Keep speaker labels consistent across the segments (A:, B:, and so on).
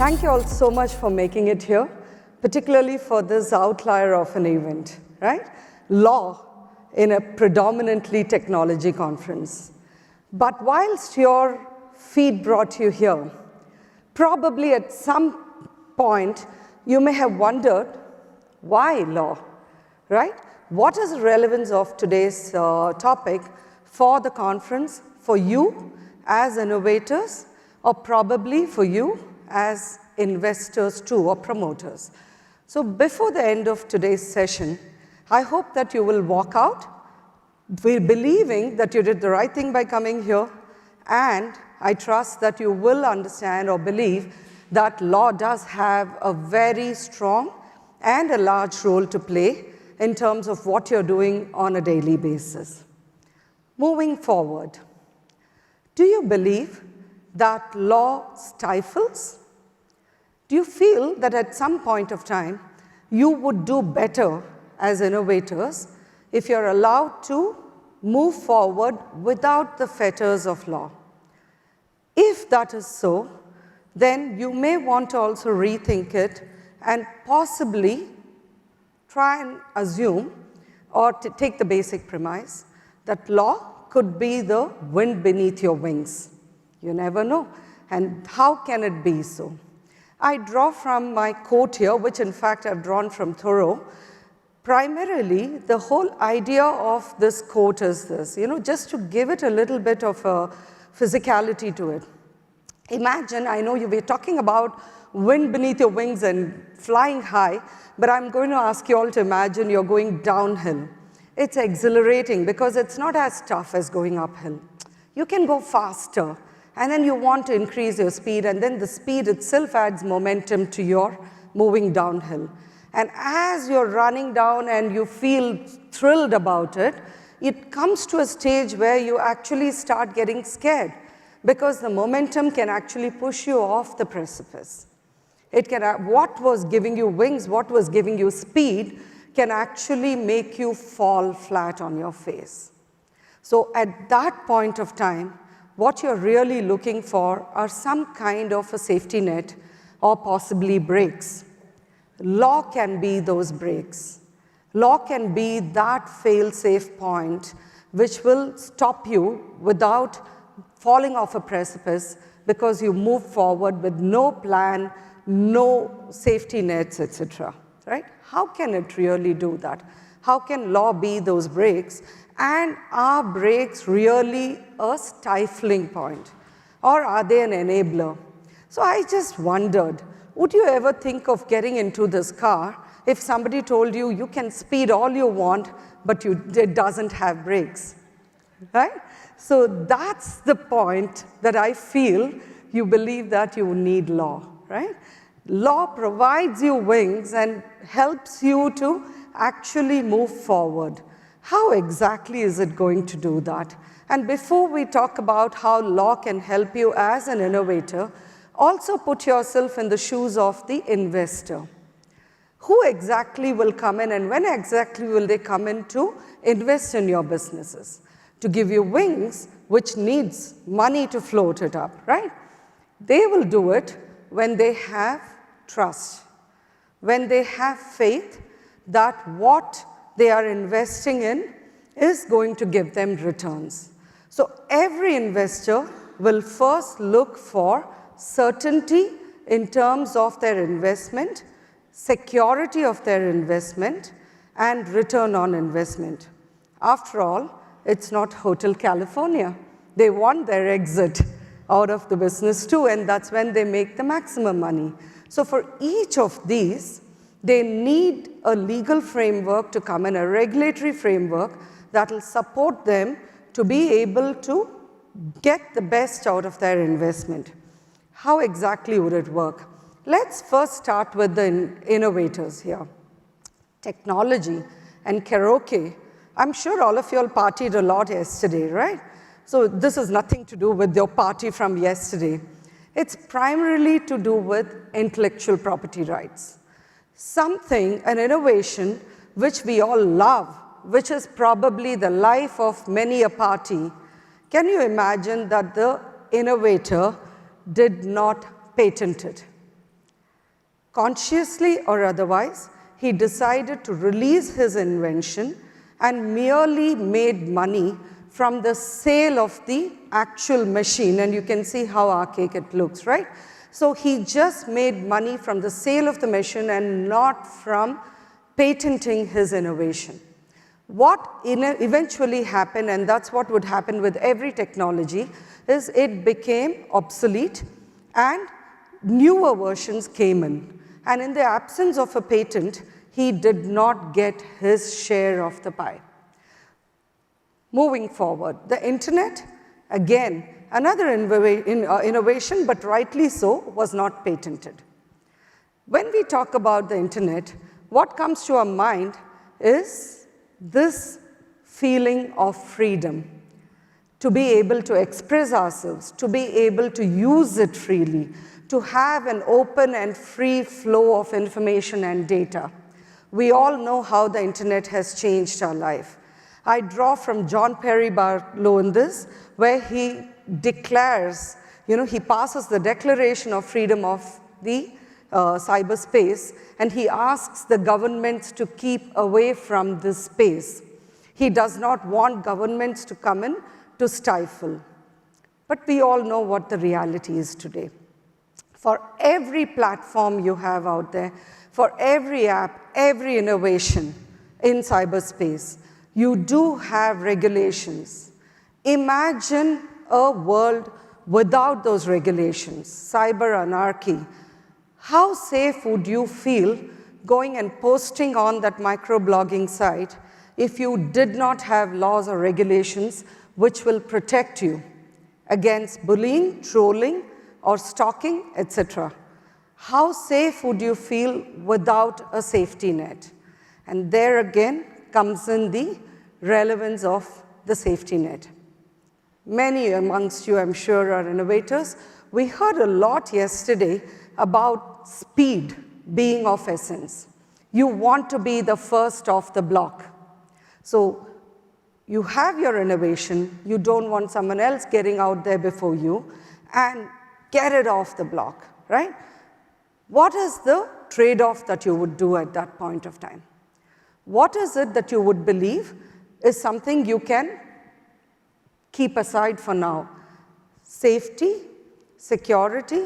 A: Thank you all so much for making it here, particularly for this outlier of an event, right? Law in a predominantly technology conference. But whilst your feet brought you here, probably at some point you may have wondered, why law, right? What is the relevance of today's topic for the conference, for you as innovators, or probably for you as investors too, or promoters. So before the end of today's session, I hope that you will walk out believing that you did the right thing by coming here, and I trust that you will understand or believe that law does have a very strong and a large role to play in terms of what you're doing on a daily basis. Moving forward, do you believe that law stifles? Do you feel that at some point of time you would do better as innovators if you're allowed to move forward without the fetters of law? If that is so, then you may want to also rethink it and possibly try and assume or to take the basic premise that law could be the wind beneath your wings. You never know. And how can it be so? I draw from my quote here, which in fact I've drawn from Thoreau. Primarily, the whole idea of this quote is this, just to give it a little bit of a physicality to it. Imagine, I know you were talking about wind beneath your wings and flying high, but I'm going to ask you all to imagine you're going downhill. It's exhilarating because it's not as tough as going uphill. You can go faster. And then you want to increase your speed, and then the speed itself adds momentum to your moving downhill. And as you're running down and you feel thrilled about it, it comes to a stage where you actually start getting scared because the momentum can actually push you off the precipice. It can, what was giving you wings, what was giving you speed, can actually make you fall flat on your face. So at that point of time, what you're really looking for are some kind of a safety net or possibly brakes. Law can be those brakes. Law can be that fail-safe point which will stop you without falling off a precipice because you move forward with no plan, no safety nets, etc. Right? How can it really do that? How can law be those brakes? And are brakes really a stifling point? Or are they an enabler? So I just wondered, would you ever think of getting into this car if somebody told you you can speed all you want, but it doesn't have brakes? Right? So that's the point that I feel you believe that you need law, right? Law provides you wings and helps you to actually move forward. How exactly is it going to do that? And before we talk about how law can help you as an innovator, also put yourself in the shoes of the investor. Who exactly will come in and when exactly will they come in to invest in your businesses? To give you wings, which needs money to float it up, right? They will do it when they have trust, when they have faith that what they are investing in is going to give them returns. So every investor will first look for certainty in terms of their investment, security of their investment, and return on investment. After all, it's not Hotel California. They want their exit out of the business too, and that's when they make the maximum money. So for each of these, they need a legal framework to come in, a regulatory framework that will support them to be able to get the best out of their investment. How exactly would it work? Let's first start with the innovators here. Technology and karaoke. I'm sure all of you all partied a lot yesterday, right? So this is nothing to do with your party from yesterday. It's primarily to do with intellectual property rights. Something, an innovation, which we all love, which is probably the life of many a party. Can you imagine that the innovator did not patent it? consciously or otherwise, he decided to release his invention and merely made money from the sale of the actual machine. And you can see how archaic it looks, right? So he just made money from the sale of the machine and not from patenting his innovation. What eventually happened, and that's what would happen with every technology, is it became obsolete and newer versions came in. And in the absence of a patent, he did not get his share of the pie. Moving forward, the internet, again, another innovation, but rightly so, was not patented. When we talk about the internet, what comes to our mind is this feeling of freedom, to be able to express ourselves, to be able to use it freely, to have an open and free flow of information and data. We all know how the internet has changed our life. I draw from John Perry Barlow in this, where he declares, he passes the Declaration of Freedom of the cyberspace, and he asks the governments to keep away from this space. He does not want governments to come in to stifle. But we all know what the reality is today. For every platform you have out there, for every app, every innovation in cyberspace, you do have regulations. Imagine a world without those regulations, cyber anarchy. How safe would you feel going and posting on that microblogging site if you did not have laws or regulations which will protect you against bullying, trolling, or stalking, etc.? How safe would you feel without a safety net? And there again comes in the relevance of the safety net. Many amongst you, I'm sure, are innovators. We heard a lot yesterday about speed being of essence. You want to be the first off the block. So you have your innovation, you don't want someone else getting out there before you, and get it off the block, right? What is the trade-off that you would do at that point of time? What is it that you would believe is something you can keep aside for now? Safety, security,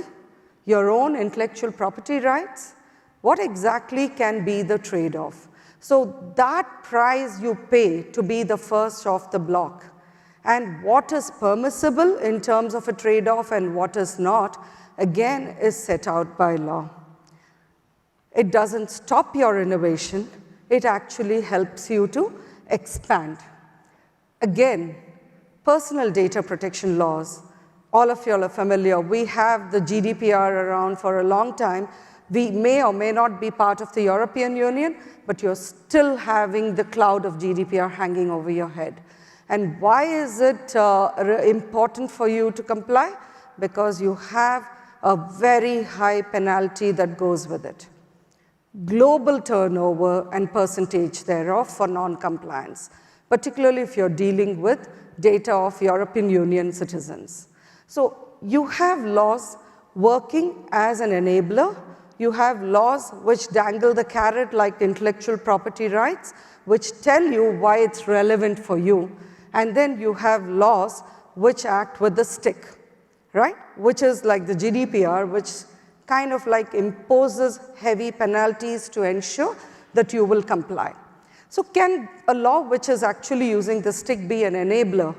A: your own intellectual property rights? What exactly can be the trade-off? So that price you pay to be the first off the block, and what is permissible in terms of a trade-off and what is not, again, is set out by law. It doesn't stop your innovation, it actually helps you to expand. Again, personal data protection laws, all of you are familiar. We have the GDPR around for a long time. We may or may not be part of the European Union, but you're still having the cloud of GDPR hanging over your head. And why is it important for you to comply? Because you have a very high penalty that goes with it. Global turnover and percentage thereof for non-compliance, particularly if you're dealing with data of European Union citizens. So you have laws working as an enabler. You have laws which dangle the carrot like intellectual property rights, which tell you why it's relevant for you. And then you have laws which act with the stick, right? Which is like the GDPR, which kind of like imposes heavy penalties to ensure that you will comply. So can a law which is actually using the stick be an enabler?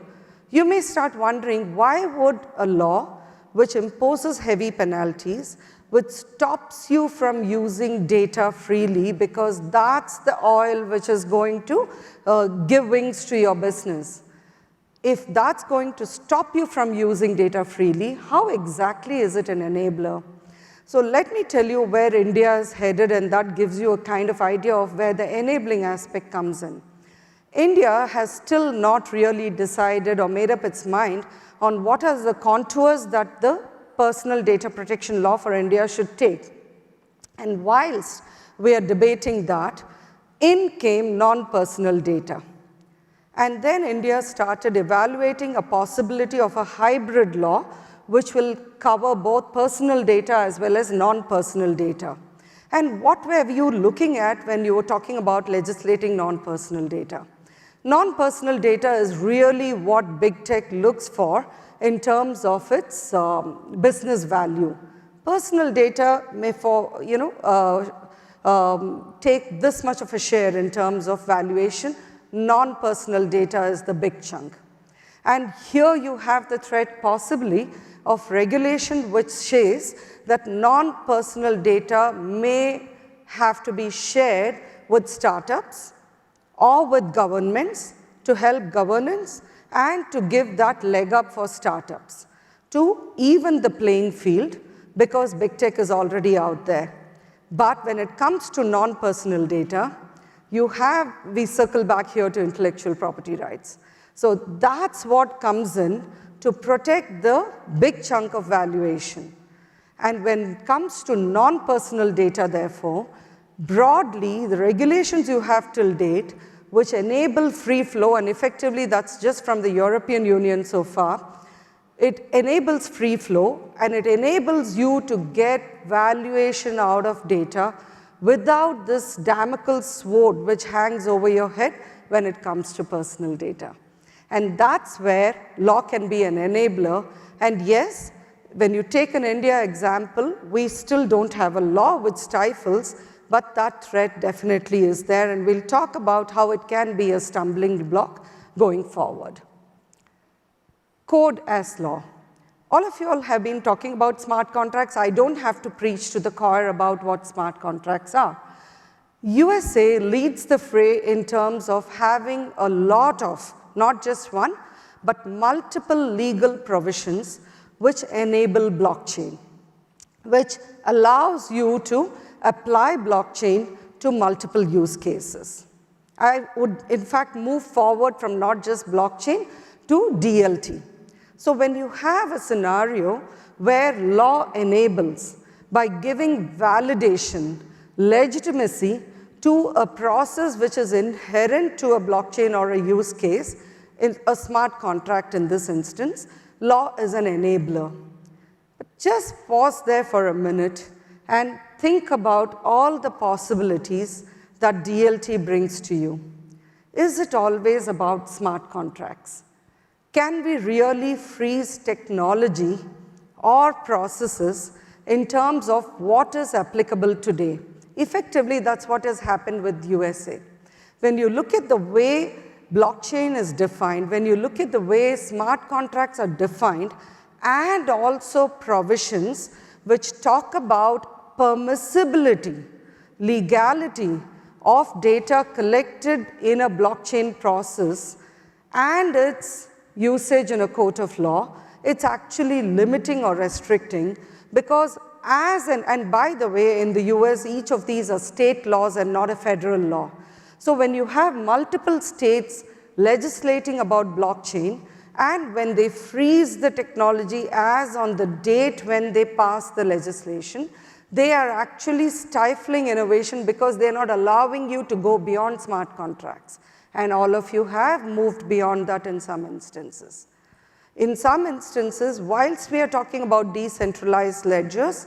A: You may start wondering, why would a law which imposes heavy penalties, which stops you from using data freely, because that's the oil which is going to give wings to your business. If that's going to stop you from using data freely, how exactly is it an enabler? So let me tell you where India is headed, and that gives you a kind of idea of where the enabling aspect comes in. India has still not really decided or made up its mind on what are the contours that the personal data protection law for India should take. And whilst we are debating that, in came non-personal data. And then India started evaluating a possibility of a hybrid law which will cover both personal data as well as non-personal data. And what were you looking at when you were talking about legislating non-personal data? Non-personal data is really what big tech looks for in terms of its business value. Personal data may take this much of a share in terms of valuation. Non-personal data is the big chunk. And here you have the threat possibly of regulation which says that non-personal data may have to be shared with startups or with governments to help governance and to give that leg up for startups to even the playing field, because big tech is already out there. But when it comes to non-personal data, we circle back here to intellectual property rights. So that's what comes in to protect the big chunk of valuation. And when it comes to non-personal data, therefore, broadly, the regulations you have till date, which enable free flow, and effectively that's just from the European Union so far, it enables free flow and it enables you to get valuation out of data without this Damocles sword which hangs over your head when it comes to personal data. And that's where law can be an enabler. And yes, when you take an India example, we still don't have a law which stifles, but that threat definitely is there, and we'll talk about how it can be a stumbling block going forward. Code as law. All of you all have been talking about smart contracts. I don't have to preach to the choir about what smart contracts are. USA leads the fray in terms of having a lot of, not just one, but multiple legal provisions which enable blockchain, which allows you to apply blockchain to multiple use cases. I would, in fact, move forward from not just blockchain to DLT. So when you have a scenario where law enables, by giving validation, legitimacy to a process which is inherent to a blockchain or a use case, in a smart contract in this instance, law is an enabler. But just pause there for a minute and think about all the possibilities that DLT brings to you. Is it always about smart contracts? Can we really freeze technology or processes in terms of what is applicable today? Effectively, that's what has happened with USA. When you look at the way blockchain is defined, when you look at the way smart contracts are defined, and also provisions which talk about permissibility, legality of data collected in a blockchain process and its usage in a court of law, it's actually limiting or restricting, because and by the way, in the US, each of these are state laws and not a federal law. So when you have multiple states legislating about blockchain, and when they freeze the technology as on the date when they pass the legislation, they are actually stifling innovation because they're not allowing you to go beyond smart contracts. And all of you have moved beyond that in some instances. In some instances, whilst we are talking about decentralized ledgers,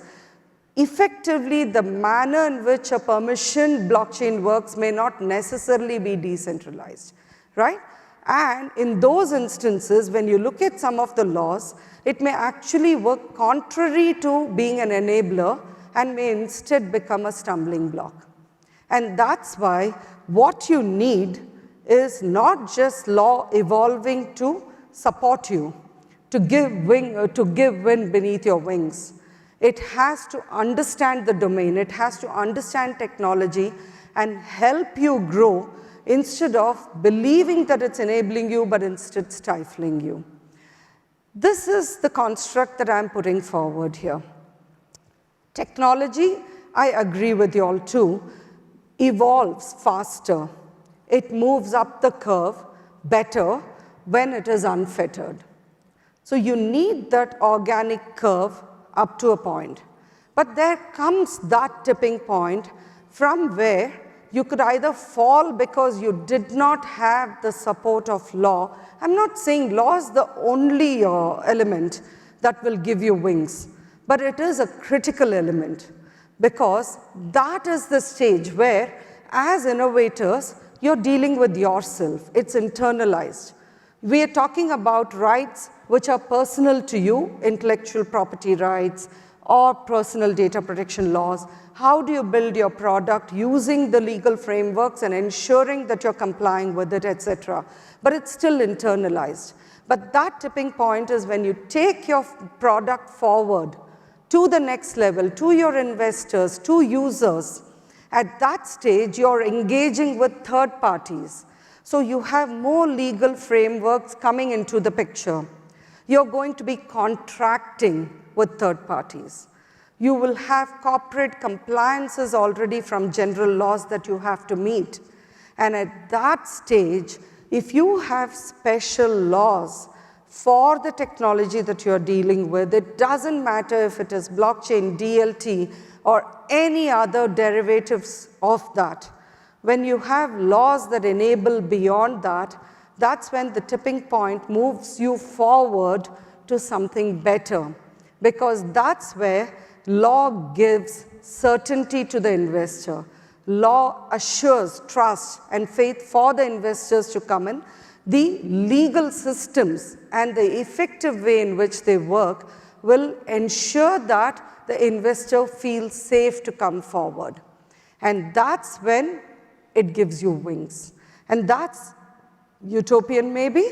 A: effectively the manner in which a permissioned blockchain works may not necessarily be decentralized, right? And in those instances, when you look at some of the laws, it may actually work contrary to being an enabler and may instead become a stumbling block. And that's why what you need is not just law evolving to support you, to give wind beneath your wings. It has to understand the domain, it has to understand technology and help you grow instead of believing that it's enabling you, but instead stifling you. This is the construct that I'm putting forward here. Technology, I agree with you all too, evolves faster. It moves up the curve better when it is unfettered. So you need that organic curve up to a point. But there comes that tipping point from where you could either fall because you did not have the support of law. I'm not saying law is the only element that will give you wings, but it is a critical element. because that is the stage where, as innovators, you're dealing with yourself. It's internalized. We are talking about rights which are personal to you, intellectual property rights or personal data protection laws. How do you build your product using the legal frameworks and ensuring that you're complying with it, etc. But it's still internalized. But that tipping point is when you take your product forward to the next level, to your investors, to users. At that stage, you're engaging with third parties. So you have more legal frameworks coming into the picture. You're going to be contracting with third parties. You will have corporate compliances already from general laws that you have to meet. And at that stage, if you have special laws for the technology that you're dealing with, it doesn't matter if it is blockchain, DLT, or any other derivatives of that. When you have laws that enable beyond that, that's when the tipping point moves you forward to something better. Because that's where law gives certainty to the investor. Law assures trust and faith for the investors to come in. The legal systems and the effective way in which they work will ensure that the investor feels safe to come forward. And that's when it gives you wings. And that's utopian maybe,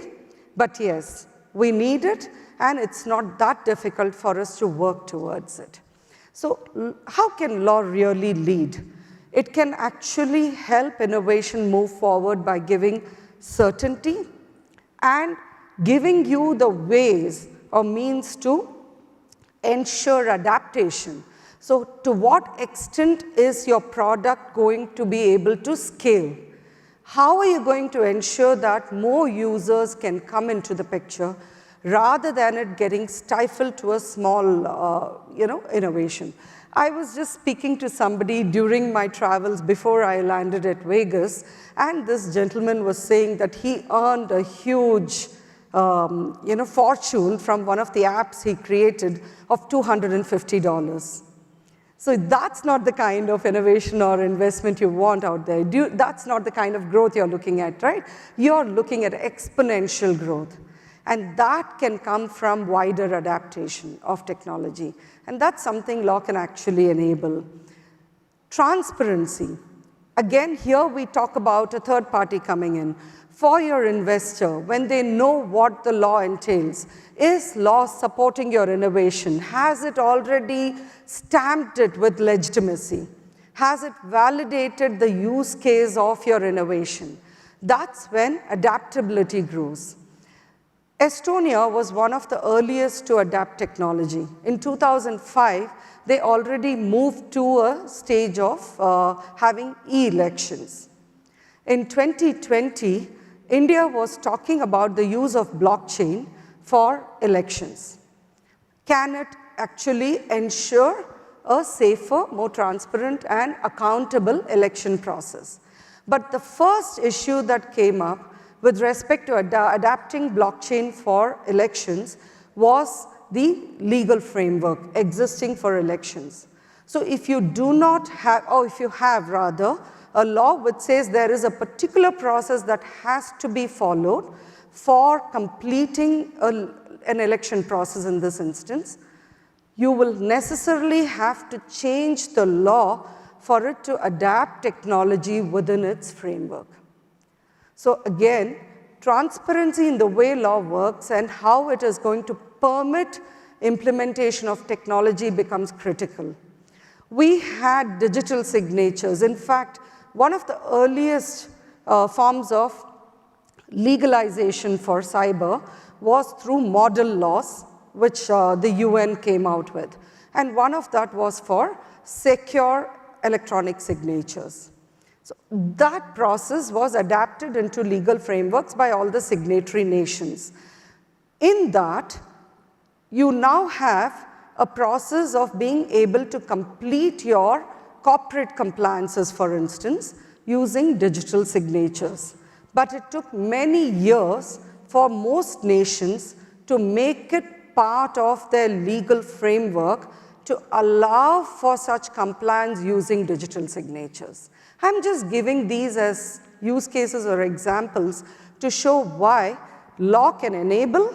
A: but yes, we need it, and it's not that difficult for us to work towards it. So how can law really lead? It can actually help innovation move forward by giving certainty and giving you the ways or means to ensure adaptation. So to what extent is your product going to be able to scale? How are you going to ensure that more users can come into the picture rather than it getting stifled to a small innovation? I was just speaking to somebody during my travels before I landed at Vegas, and this gentleman was saying that he earned a huge fortune from one of the apps he created of $250. So that's not the kind of innovation or investment you want out there. That's not the kind of growth you're looking at, right? You're looking at exponential growth. And that can come from wider adaptation of technology. And that's something law can actually enable. Transparency. Again, here we talk about a third party coming in. For your investor, when they know what the law entails, is law supporting your innovation? Has it already stamped it with legitimacy? Has it validated the use case of your innovation? That's when adaptability grows. Estonia was one of the earliest to adapt technology. In 2005, they already moved to a stage of having e-elections. In 2020, India was talking about the use of blockchain for elections. Can it actually ensure a safer, more transparent, and accountable election process? But the first issue that came up with respect to adapting blockchain for elections was the legal framework existing for elections. So if you do not have, or if you have rather, a law which says there is a particular process that has to be followed for completing an election process in this instance, you will necessarily have to change the law for it to adapt technology within its framework. So again, transparency in the way law works and how it is going to permit implementation of technology becomes critical. We had digital signatures. In fact, one of the earliest forms of legalization for cyber was through model laws, which the UN came out with. And one of that was for secure electronic signatures. So that process was adapted into legal frameworks by all the signatory nations. In that, you now have a process of being able to complete your corporate compliances, for instance, using digital signatures. But it took many years for most nations to make it part of their legal framework to allow for such compliance using digital signatures. I'm just giving these as use cases or examples to show why law can enable,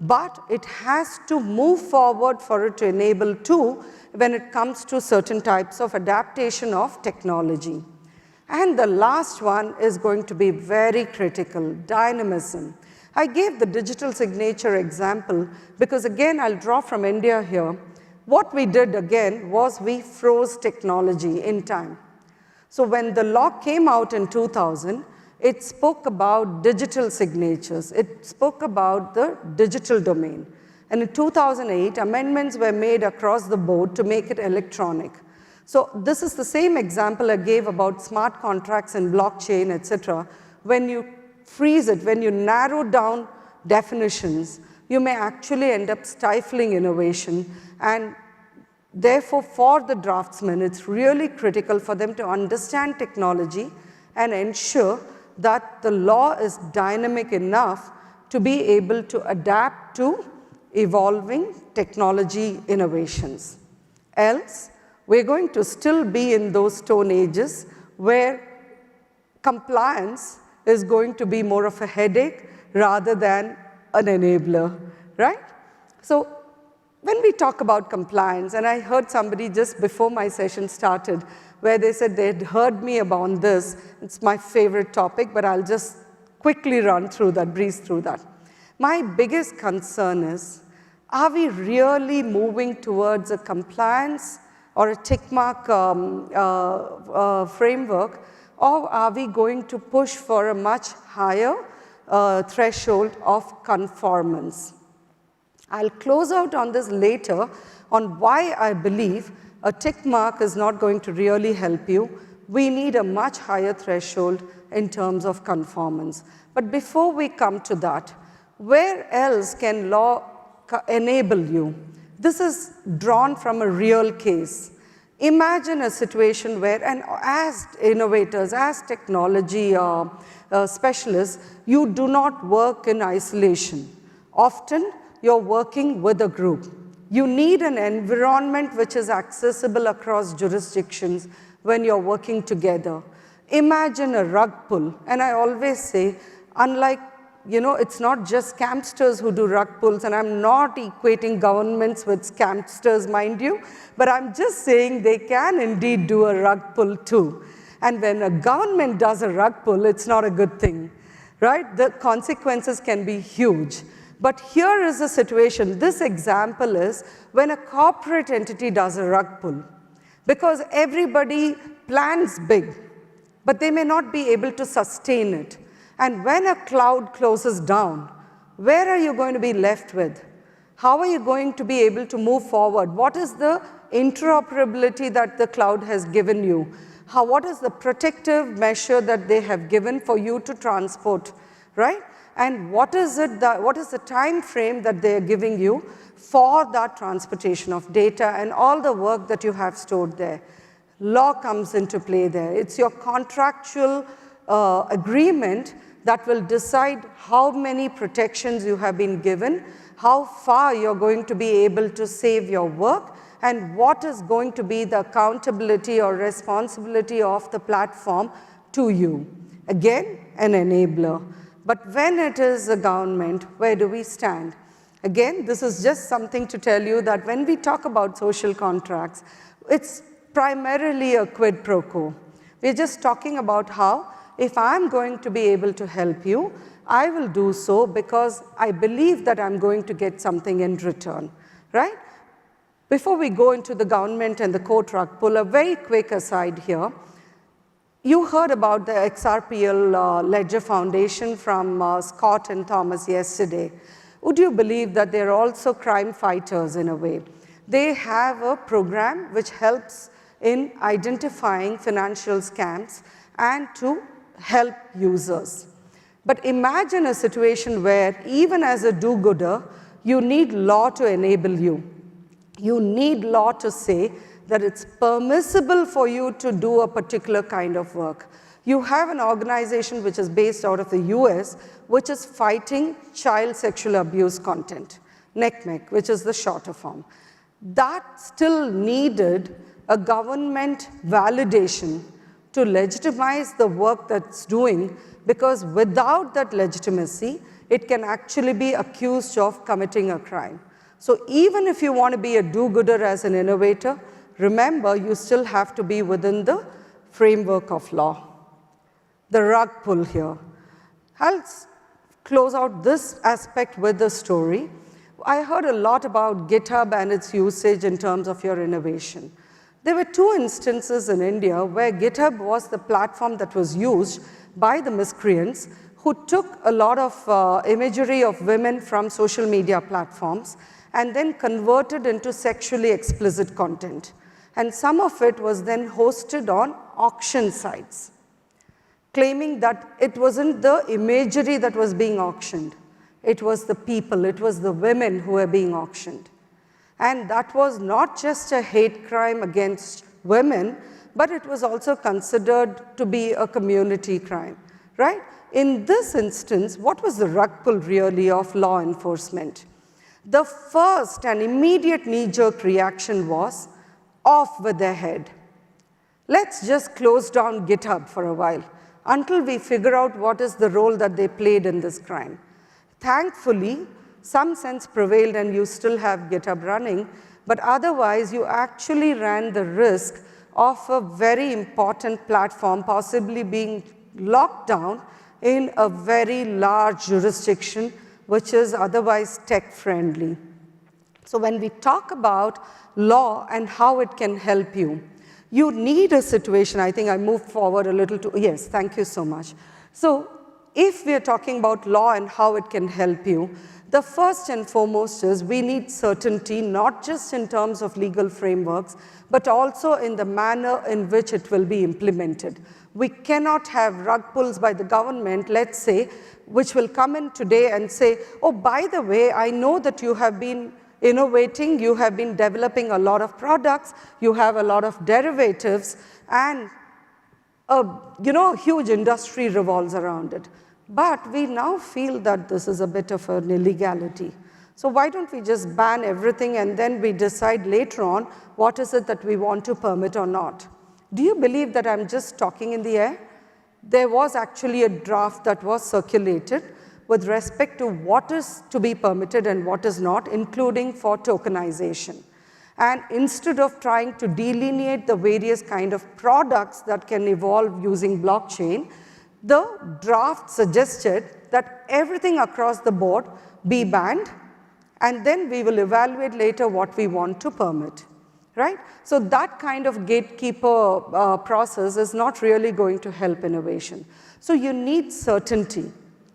A: but it has to move forward for it to enable too when it comes to certain types of adaptation of technology. And the last one is going to be very critical, dynamism. I gave the digital signature example because again, I'll draw from India here. What we did again was we froze technology in time. So when the law came out in 2000, it spoke about digital signatures. It spoke about the digital domain. And in 2008, amendments were made across the board to make it electronic. So this is the same example I gave about smart contracts and blockchain, etc. When you freeze it, when you narrow down definitions, you may actually end up stifling innovation. And therefore, for the draftsman, it's really critical for them to understand technology and ensure that the law is dynamic enough to be able to adapt to evolving technology innovations. Else, we're going to still be in those stone ages where compliance is going to be more of a headache rather than an enabler, right? So when we talk about compliance, and I heard somebody just before my session started where they said they'd heard me about this. It's my favorite topic, but I'll just quickly run through that, breeze through that. My biggest concern is, are we really moving towards a compliance or a tick mark framework, or are we going to push for a much higher threshold of conformance? I'll close out on this later on why I believe a tick mark is not going to really help you. We need a much higher threshold in terms of conformance. But before we come to that, where else can law enable you? This is drawn from a real case. Imagine a situation where, and as innovators, as technology specialists, you do not work in isolation. Often, you're working with a group. You need an environment which is accessible across jurisdictions when you're working together. Imagine a rug pull, and I always say, unlike, it's not just scamsters who do rug pulls, and I'm not equating governments with scamsters, mind you, but I'm just saying they can indeed do a rug pull too. And when a government does a rug pull, it's not a good thing, right? The consequences can be huge. But here is a situation, this example is when a corporate entity does a rug pull, because everybody plans big, but they may not be able to sustain it. And when a cloud closes down, where are you going to be left with? How are you going to be able to move forward? What is the interoperability that the cloud has given you? What is the protective measure that they have given for you to transport, right? And what is the time frame that they are giving you for that transportation of data and all the work that you have stored there? Law comes into play there. It's your contractual agreement that will decide how many protections you have been given, how far you're going to be able to save your work, and what is going to be the accountability or responsibility of the platform to you. Again, an enabler. But when it is a government, where do we stand? Again, this is just something to tell you that when we talk about social contracts, it's primarily a quid pro quo. We're just talking about how, if I'm going to be able to help you, I will do so because I believe that I'm going to get something in return, right? Before we go into the government and the court rug pull, a very quick aside here. You heard about the XRPL Ledger Foundation from Scott and Thomas yesterday. Would you believe that they're also crime fighters in a way? They have a program which helps in identifying financial scams and to help users. But imagine a situation where even as a do-gooder, you need law to enable you. You need law to say that it's permissible for you to do a particular kind of work. You have an organization which is based out of the US, which is fighting child sexual abuse content, NCMEC, which is the shorter form. that still needed a government validation to legitimize the work that's doing, because without that legitimacy, it can actually be accused of committing a crime. So even if you want to be a do-gooder as an innovator, remember you still have to be within the framework of law. The rug pull here. I'll close out this aspect with a story. I heard a lot about GitHub and its usage in terms of your innovation. There were 2 instances in India where GitHub was the platform that was used by the miscreants who took a lot of imagery of women from social media platforms and then converted into sexually explicit content. And some of it was then hosted on auction sites, claiming that it wasn't the imagery that was being auctioned. It was the people, it was the women who were being auctioned. And that was not just a hate crime against women, but it was also considered to be a community crime, right? In this instance, what was the rug pull really of law enforcement? The first and immediate knee-jerk reaction was, off with their head. Let's just close down GitHub for a while until we figure out what is the role that they played in this crime. Thankfully, some sense prevailed and you still have GitHub running, but otherwise you actually ran the risk of a very important platform possibly being locked down in a very large jurisdiction which is otherwise tech-friendly. So when we talk about law and how it can help you, you need a situation. I think I moved forward a little to, yes, thank you so much. So if we are talking about law and how it can help you, the first and foremost is we need certainty, not just in terms of legal frameworks, but also in the manner in which it will be implemented. We cannot have rug pulls by the government, let's say, which will come in today and say, oh, by the way, I know that you have been innovating, you have been developing a lot of products, you have a lot of derivatives, and a huge industry revolves around it. But we now feel that this is a bit of an illegality. So why don't we just ban everything and then we decide later on what is it that we want to permit or not? Do you believe that I'm just talking in the air? There was actually a draft that was circulated with respect to what is to be permitted and what is not, including for tokenization. And instead of trying to delineate the various kind of products that can evolve using blockchain, the draft suggested that everything across the board be banned, and then we will evaluate later what we want to permit, right? So that kind of gatekeeper process is not really going to help innovation. So you need certainty.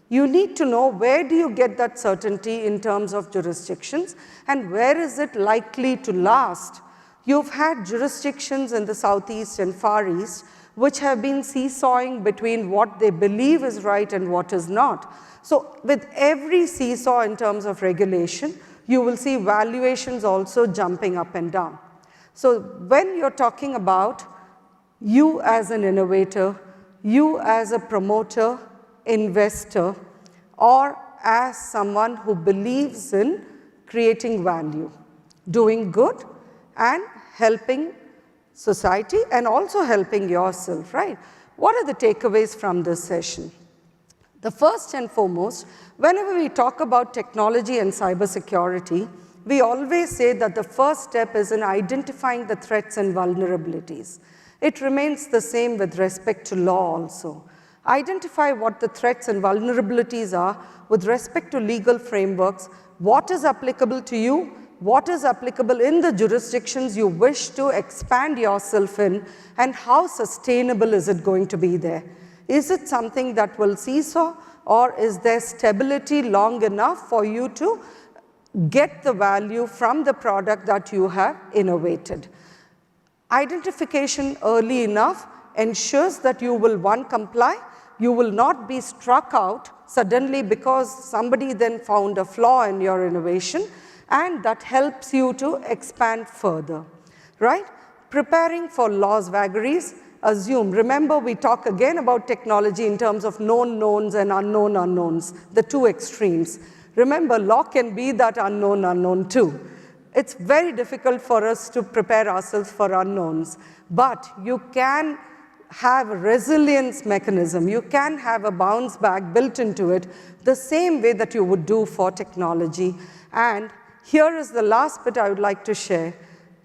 A: You need to know where do you get that certainty in terms of jurisdictions and where is it likely to last. You've had jurisdictions in the Southeast and Far East which have been seesawing between what they believe is right and what is not. So with every seesaw in terms of regulation, you will see valuations also jumping up and down. So when you're talking about you as an innovator, you as a promoter, investor, or as someone who believes in creating value, doing good and helping society and also helping yourself, right? What are the takeaways from this session? The first and foremost, whenever we talk about technology and cybersecurity, we always say that the first step is in identifying the threats and vulnerabilities. It remains the same with respect to law also. Identify what the threats and vulnerabilities are with respect to legal frameworks, what is applicable to you, what is applicable in the jurisdictions you wish to expand yourself in, and how sustainable is it going to be there? Is it something that will seesaw, or is there stability long enough for you to get the value from the product that you have innovated? Identification early enough ensures that you will, one, comply, you will not be struck out suddenly because somebody then found a flaw in your innovation, and that helps you to expand further, right? Preparing for law's vagaries, assume, remember we talk again about technology in terms of known knowns and unknown unknowns, the two extremes. Remember, law can be that unknown unknown too. It's very difficult for us to prepare ourselves for unknowns, but you can have a resilience mechanism. You can have a bounce back built into it the same way that you would do for technology. And here is the last bit I would like to share.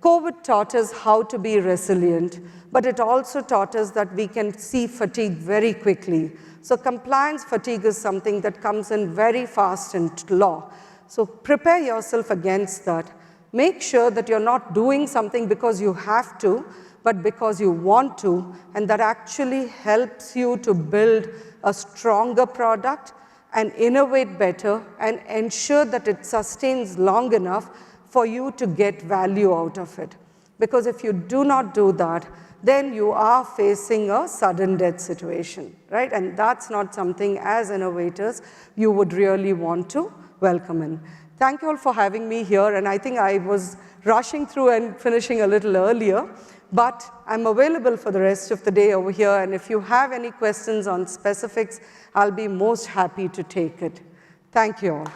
A: COVID taught us how to be resilient, but it also taught us that we can see fatigue very quickly. So compliance fatigue is something that comes in very fast in law. So prepare yourself against that. Make sure that you're not doing something because you have to, but because you want to, and that actually helps you to build a stronger product and innovate better and ensure that it sustains long enough for you to get value out of it. Because if you do not do that, then you are facing a sudden death situation, right? And that's not something as innovators you would really want to welcome in. Thank you all for having me here, and I think I was rushing through and finishing a little earlier, but I'm available for the rest of the day over here, and if you have any questions on specifics, I'll be most happy to take it. Thank you all.